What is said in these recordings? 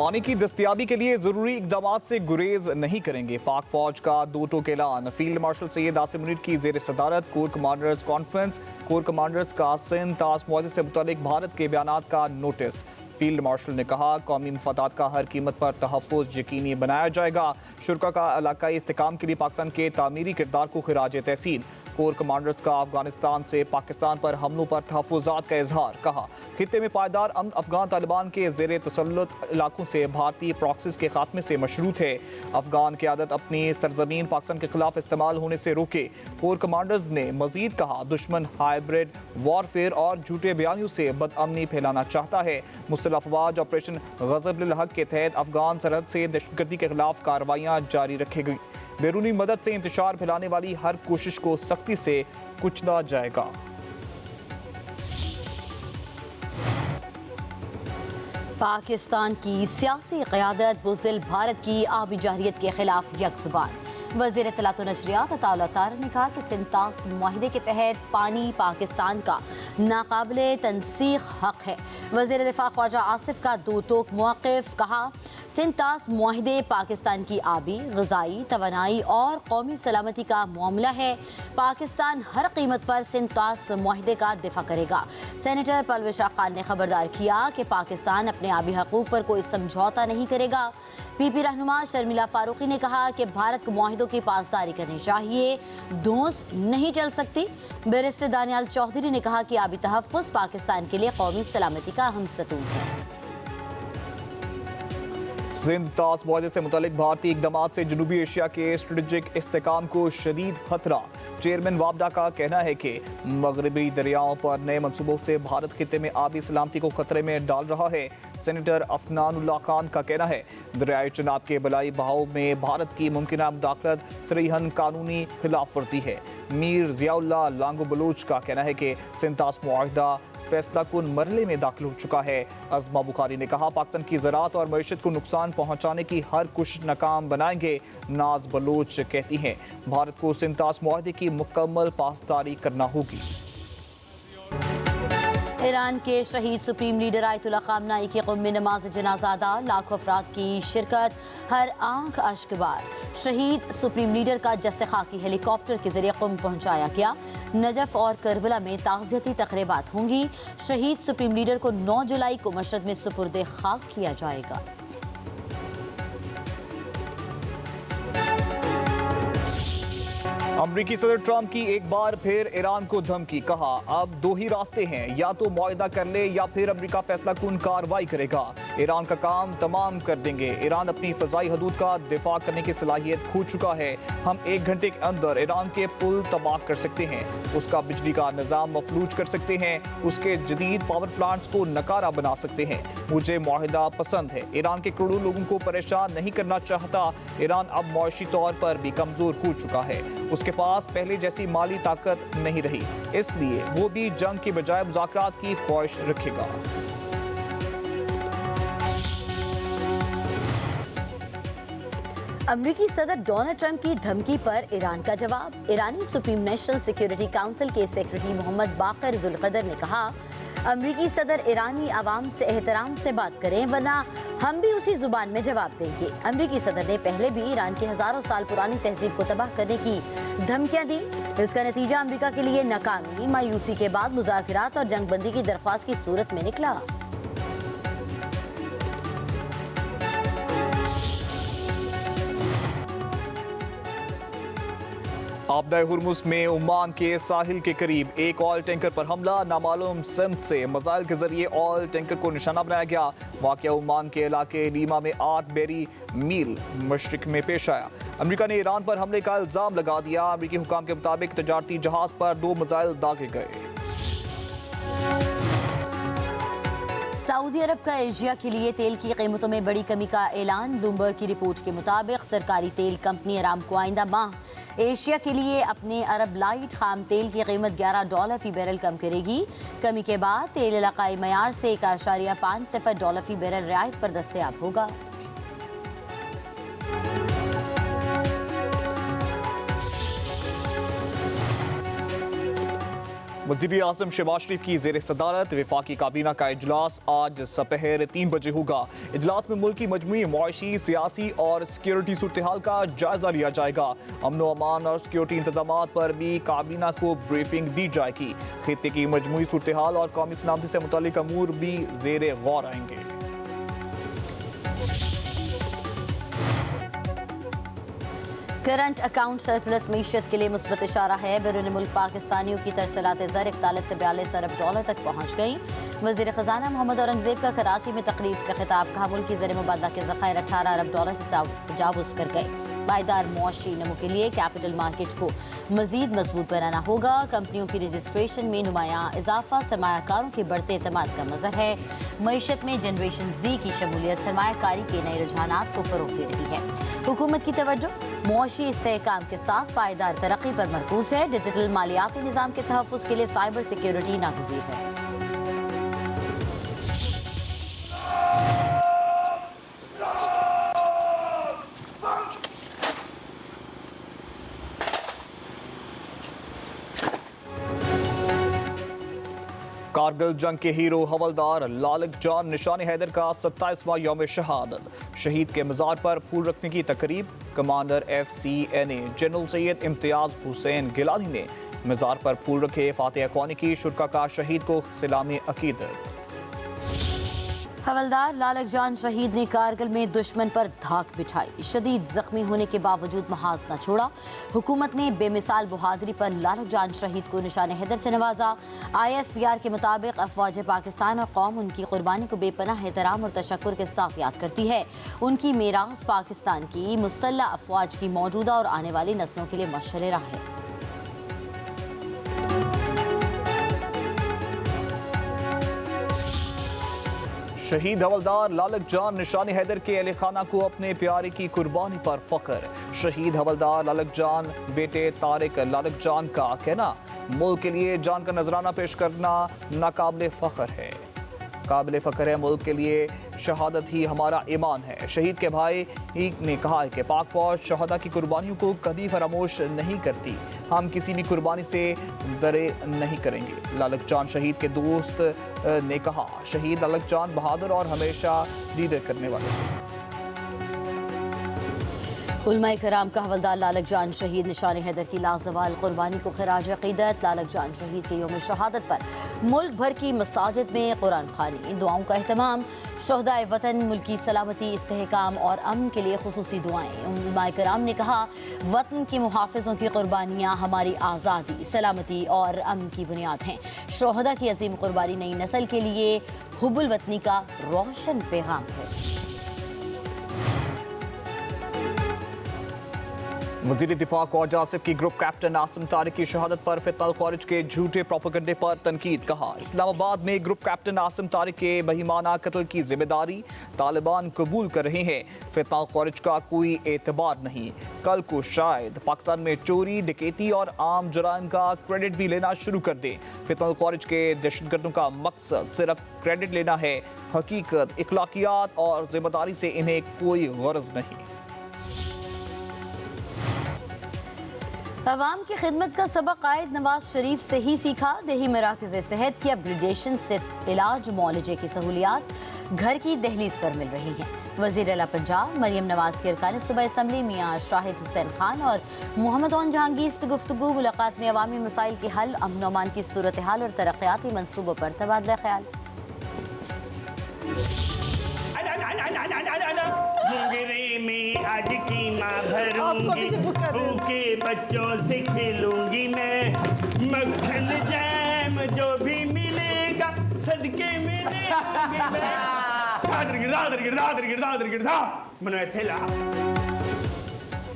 पानी की दस्तयाबी के लिए जरूरी इकदाम से गुरेज नहीं करेंगे। पाक फौज का 2 टोक ऐलान। फील्ड मार्शल सैयद आसिम मुनीर की जेर सदारत core commanders conference. Core commanders का सिंध ताश मुआहदे से मुतालिक भारत के बयानात का नोटिस। फील्ड मार्शल ने कहा, कौमी मफादात का हर कीमत पर तहफ़्फ़ुज़ यकीनी बनाया जाएगा। शुरका का इलाकाई इस्तेहकाम के लिए पाकिस्तान के तामीरी किरदार को खिराज तहसीन। कोर कमांडर्स का अफगानिस्तान से पाकिस्तान पर हमलों पर तहफ़्फ़ुज़ात का इजहार। कहा, खित्ते में पायदार अमन अफगान तालिबान के ज़ेर तसल्लुत इलाकों से भारतीय प्रॉक्सीज़ के खात्मे से मशरूत है। अफगान क़यादत अपनी सरजमीन पाकिस्तान के खिलाफ इस्तेमाल होने से रोके। कोर कमांडर्स ने मजीद कहा, दुश्मन हाइब्रिड वॉरफेयर और झूठे बयानियों से बदअमनी फैलाना चाहता है। मुस्तल अफवाज ऑपरेशन ग़ज़ब लिल हक़ के तहत अफगान सरहद से दहशतगर्दी के खिलाफ कार्रवाइयाँ जारी रखेगी। बैरूनी मदद से इंतशार फैलाने वाली हर कोशिश को सख्ती से कुचला जाएगा। पाकिस्तान की सियासी क़यादत बुज़दिल भारत की आबी जारियत के खिलाफ यकजुबान। वज़ीर इत्तलात व नशरियात अताउल्लाह तारर ने कहा कि सिंतास मुआहिदे के तहत पानी पाकिस्तान का नाकाबिले तनसीख हक है। वज़ीर दिफा ख्वाजा आसिफ का 2 टोक मौक़िफ़। कहा, सिंतास मुआहिदे पाकिस्तान की आबी, ग़िज़ाई, तवानाई और कौमी सलामती का मामला है। पाकिस्तान हर कीमत पर सिंतास मुआहिदे का दिफा करेगा। सेनेटर परवेज़ खान ने खबरदार किया कि पाकिस्तान अपने आबी हकूक़ पर कोई समझौता नहीं करेगा। पीपी रहनुमा शर्मिला फारूकी ने कहा कि भारत को मुआहिदों की पासदारी करनी चाहिए, धौंस नहीं चल सकती। बैरिस्टर दानियाल चौधरी ने कहा कि आबी तहफ़्फ़ुज़ पाकिस्तान के लिए कौमी सलामती का अहम सतून है। सिंध ताश मुआहदे से मुतालिक भारतीय इकदाम से जनूबी एशिया के स्ट्रेटेजिक इस्तेहकाम को शदीद खतरा। चेयरमैन वाबडा का कहना है कि मगरबी दरियाओं पर नए मनसूबों से भारत खित्ते में आबी सलामती को खतरे में डाल रहा है। सेनेटर अफनानुल्लाह खान का कहना है, दरियाई चनाब के बलाई बहाव में भारत की मुमकिना मुदाखलत सरीहन कानूनी खिलाफ वर्जी है। मीर ज़ियाउल्लाह लांगो बलूच का कहना है कि सिंध ताश मुआहिदा फैसला कुन मरहले में दाखिल हो चुका है। अज़मा बुखारी ने कहा, पाकिस्तान की ज़राअत और मईशत को नुकसान पहुँचाने की हर कोशिश नाकाम बनाएंगे। नाज बलूच कहती हैं, भारत को सिंध ताश मुआहिदे की मुकम्मल पासदारी करना होगी। ईरान के शहीद सुप्रीम लीडर आयतुल्लाह ख़ामनेई की क़ुम में नमाज जनाजा अदा। लाखों अफराद की शिरकत, हर आंख अश्कबार। शहीद सुप्रीम लीडर का जस्ते खाकी हेलीकॉप्टर के जरिए क़ुम पहुंचाया गया। नजफ और करबला में ताज़ियती तक़रीबात होंगी। शहीद सुप्रीम लीडर को 9 जुलाई को मशहद में सुपुर्दे खाक किया जाएगा। अमरीकी सदर ट्रंप की एक बार फिर ईरान को धमकी। कहा, अब 2 ही रास्ते हैं, या तो मुआहिदा कर ले या फिर अमरीका फैसला कुन कार्रवाई करेगा। ईरान का काम तमाम कर देंगे। ईरान अपनी फ़ज़ाई हदूद का दिफा करने की सलाहियत खो चुका है। हम 1 घंटे के अंदर ईरान के पुल तबाह कर सकते हैं, उसका बिजली का निज़ाम मफलूज कर सकते हैं, उसके जदीद पावर प्लांट्स को नकारा बना सकते हैं। मुझे मुआहिदा पसंद है। ईरान के करोड़ों लोगों को परेशान नहीं करना चाहता। ईरान अब मुआशी तौर पर भी कमज़ोर हो चुका है। उसके पास पहले जैसी माली ताकत नहीं रही, इसलिए वो भी जंग के बजाय मुज़ाकरात की ख्वाहिश रखेगा। अमरीकी सदर डोनाल्ड ट्रंप की धमकी पर ईरान का जवाब। ईरानी सुप्रीम नेशनल सिक्योरिटी काउंसिल के सेक्रेटरी मोहम्मद बाकर जुल्कदर ने कहा, अमरीकी सदर ईरानी आवाम से एहतराम से बात करें, वरना हम भी उसी जुबान में जवाब देंगे। अमरीकी सदर ने पहले भी ईरान की हज़ारों साल पुरानी तहजीब को तबाह करने की धमकियां दी। इसका नतीजा अमरीका के लिए नाकामी, मायूसी के बाद मुज़ाकरात और जंगबंदी की दरख्वास्त की सूरत में निकला। आपदा हुर्मुज़ में ओमान के साहिल के करीब एक ऑयल टैंकर पर हमला। नामालूम सिमत से मज़ाइल के जरिए ऑयल टैंकर को निशाना बनाया गया। वाक़या ओमान के इलाके लीमा में 8 बैरी मील मशरिक में पेश आया। अमरीका ने ईरान पर हमले का इल्ज़ाम लगा दिया। अमरीकी हुकाम के मुताबिक तजारती जहाज़ पर 2 मिसाइल दागे गए। सऊदी अरब का एशिया के लिए तेल की कीमतों में बड़ी कमी का ऐलान। ब्लूमबर्ग की रिपोर्ट के मुताबिक सरकारी तेल कंपनी अरामको आइंदा माह एशिया के लिए अपने अरब लाइट खाम तेल की कीमत $11 फी बैरल कम करेगी। कमी के बाद तेल इलाकाई मयार से $1.50 फी बैरल रियायत पर दस्तयाब होगा। वज़ीर आज़म शहबाज शरीफ की ज़ेर सदारत वफाकी काबीना का इजलास आज सपहर 3 बजे होगा। इजलास में मुल्क की मजमूई मुआशी, सियासी और सिक्योरिटी सूरत हाल का जायजा लिया जाएगा। अमन व अमान और सिक्योरिटी इंतजाम पर भी काबीना को ब्रीफिंग दी जाएगी। खित्ते की मजमूई सूरत हाल और कौमी सलामती से मुताल्लिक अमूर भी ज़ेर गौर आएंगे। करंट अकाउंट सरप्लस मीशत के लिए मुस्बत इशारा है। बैरून मुल्क पाकिस्तानियों की तरसलात ज़र 41 से 42 अरब डॉलर तक पहुँच गई। वज़ीर ख़जाना मोहम्मद औरंगज़ेब का कराची में तकरीब से खिताब, कहा मुल्क की ज़र मुबादला के ज़ख़ायर 18 अरब डॉलर से तजावुज़ कर गए। पायदार मुआशी नमो के लिए कैपिटल मार्केट को मज़ीद मजबूत बनाना होगा। कंपनियों की रजिस्ट्रेशन में नुमायां इजाफा सरमायाकारों के बढ़ते एतमाद का मज़हर है। मईशत में जनरेशन जी की शमूलियत सरमायाकारी के नए रुझानात को फ़रोग़ दे रही है। हुकूमत की तवज्जो मुआशी इस्तेहकाम के साथ पायदार तरक्की पर मरकूज़ है। डिजिटल मालियाती निज़ाम के तहफ़्फ़ुज़ के लिए साइबर सिक्योरिटी नागुज़ीर है। कारगिल जंग के हीरो हवलदार लालक जान निशान हैदर का 27वां यौम शहादत। शहीद के मज़ार पर फूल रखने की तकरीब। Commander FCNA general Syed Imtiaz Hussain Gilani ने मज़ार पर फूल रखे, फातिहा ख्वानी की, शुरका का शहीद को सलामी अकीदत। हवलदार लालक जान शहीद ने कारगिल में दुश्मन पर धाक बिछाई, शदीद जख्मी होने के बावजूद महाज न छोड़ा। हुकूमत ने बेमिसाल बहादुरी पर लालक जान शहीद को निशान हैदर से नवाजा। ISPR के मुताबिक अफवाज पाकिस्तान और कौम उनकी कुर्बानी को बेपनाह एहतराम और तशक्कुर के साथ याद करती है। उनकी मीरास पाकिस्तान की मुसल्लह अफवाज की मौजूदा और आने वाली नस्लों के लिए मशअल राह है। शहीद हवलदार लालक जान निशान हैदर के अहले खाना को अपने प्यारे की कुर्बानी पर फख्र। शहीद हवलदार लालक जान बेटे तारिक लालक जान का कहना, मुल्क के लिए जान का नजराना पेश करना नाकाबिले फ़ख्र है। काबिले फ़ख्र है, मुल्क के लिए शहादत ही हमारा ईमान है। शहीद के भाई ने कहा है कि पाक फौज शहदा की कुर्बानियों को कभी फरामोश नहीं करती। हम किसी भी कुर्बानी से दरे नहीं करेंगे। लालक जान शहीद के दोस्त ने कहा, शहीद लालक जान बहादुर और हमेशा लीडर करने वाले थे। उलमाए कराम का हवलदार लालक जान शहीद निशान हैदर की लाजवाल कुर्बानी को खिराज अकीदत। लालक जान शहीद के यौम शहादत पर मुल्क भर की मसाजिद में कुरान खानी, दुआओं का अहतमाम। शहदाए वतन मुल्क की सलामती, इस्तेहकाम और अमन के लिए खुसूसी दुआएं। उलमाए कराम ने कहा, वतन के मुहाफिजों की कुर्बानियाँ हमारी आज़ादी, सलामती और अमन की बुनियाद हैं। शहदा की अजीम कुर्बानी नई नस्ल के लिए हुब्बुल वतनी का रोशन पैगाम है। वज़ीर दिफा ख्वाजा आसिफ की ग्रुप कैप्टन आसिम तारिक की शहादत पर फितल खारिज के झूठे प्रोपेगेंडे पर तनकीद। कहा, इस्लामाबाद में ग्रुप कैप्टन आसिम तारिक के बहिमाना कत्ल की जिम्मेदारी तालिबान कबूल कर रहे हैं। फितल खारिज का कोई एतबार नहीं। कल को शायद पाकिस्तान में चोरी, डकैती और आम जुराइम का क्रेडिट भी लेना शुरू कर दें। फितल खारिज के दहशतगर्दों का मकसद सिर्फ क्रेडिट लेना है। हकीकत, इखलाकियात और जिम्मेदारी से इन्हें कोई गरज नहीं। अवाम की खिदमत का सबक कायद नवाज शरीफ से ही सीखा। देही मराकज़ सेहत की अपग्रेडेशन से इलाज मुआलजे की सहूलियात घर की दहलीज पर मिल रही हैं। वज़ीर आला पंजाब मरियम नवाज के अरकान सूबा असम्बली मियां शाहिद हुसैन खान और मोहम्मद ओन जहांगीर से गुफ्तगू। मुलाकात में अवामी मसाइल के हल, अमन व अमान की सूरत हाल और तरक्याती मनसूबों पर तबादला ख्याल। आज कीमा भरूंगी, भूखे बच्चों से खेलूंगी मैं। मक्खन जैम जो भी मिलेगा सदके में दूंगी मैं।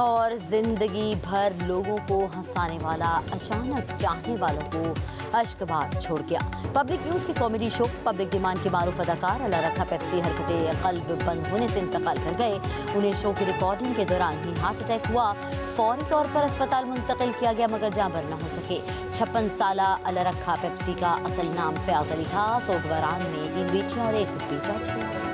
और जिंदगी भर लोगों को हंसाने वाला अचानक चाहने वालों को अश्कबार छोड़ गया। पब्लिक न्यूज़ की कॉमेडी शो पब्लिक डिमांड के मारूफ अदाकार अल्लाह रखा पेप्सी हरकतें कल्ब बंद होने से इंतकाल कर गए। उन्हें शो की रिकॉर्डिंग के दौरान ही हार्ट अटैक हुआ। फौरी तौर पर अस्पताल मुंतकिल किया गया मगर जाँ बर न हो सके। 56 साला अल्लाह रखा पेप्सी का असल नाम फयाज अली था। सोगवारान में 3 बेटियां और 1 बेटा छोड़ा।